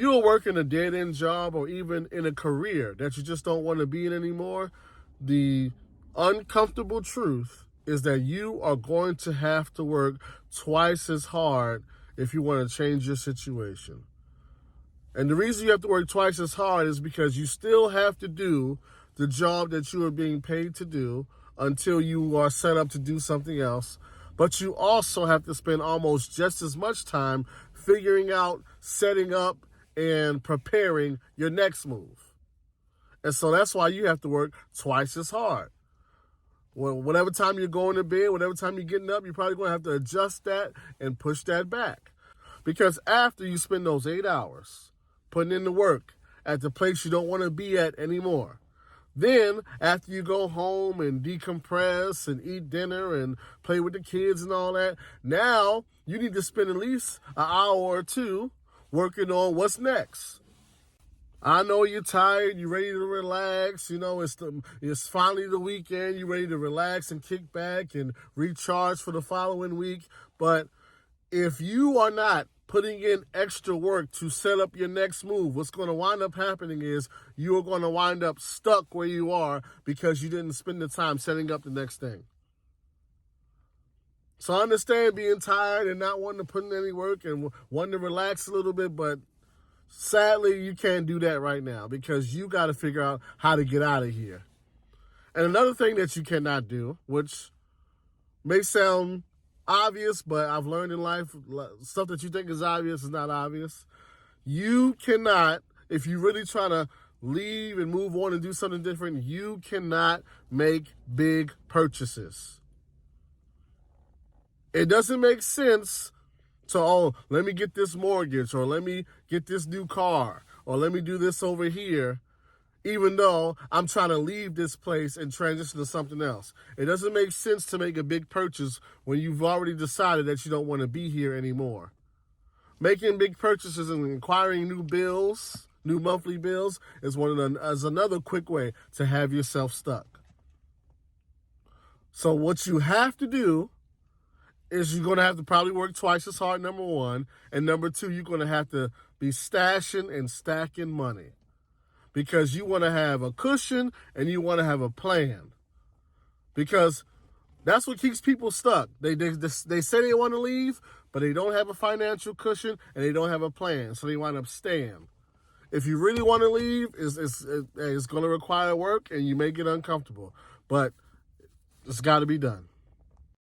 you are working a dead-end job or even in a career that you just don't want to be in anymore, the uncomfortable truth is that you are going to have to work twice as hard if you want to change your situation. And the reason you have to work twice as hard is because you still have to do the job that you are being paid to do until you are set up to do something else. But you also have to spend almost just as much time figuring out, setting up, and preparing your next move. And so that's why you have to work twice as hard. Well, whatever time you're going to bed, whatever time you're getting up, you're probably going to have to adjust that and push that back. Because after you spend those 8 hours putting in the work at the place you don't want to be at anymore, then after you go home and decompress and eat dinner and play with the kids and all that, now you need to spend at least an hour or two working on what's next. I know you're tired, you're ready to relax, it's finally the weekend, you're ready to relax and kick back and recharge for the following week. But if you are not putting in extra work to set up your next move, what's going to wind up happening is you're going to wind up stuck where you are because you didn't spend the time setting up the next thing. So I understand being tired and not wanting to put in any work and wanting to relax a little bit, but sadly, you can't do that right now because you got to figure out how to get out of here. And another thing that you cannot do, which may sound obvious, but I've learned in life, stuff that you think is obvious is not obvious. You cannot, if you really try to leave and move on and do something different, you cannot make big purchases. It doesn't make sense to, let me get this mortgage, or let me get this new car, or let me do this over here, even though I'm trying to leave this place and transition to something else. It doesn't make sense to make a big purchase when you've already decided that you don't want to be here anymore. Making big purchases and acquiring new bills, new monthly bills, is another quick way to have yourself stuck. So what you have to do is you're going to have to probably work twice as hard, number one. And number two, you're going to have to be stashing and stacking money because you want to have a cushion and you want to have a plan. Because that's what keeps people stuck. They say they want to leave, but they don't have a financial cushion and they don't have a plan. So they wind up staying. If you really want to leave, it's going to require work and you may get uncomfortable. But it's got to be done.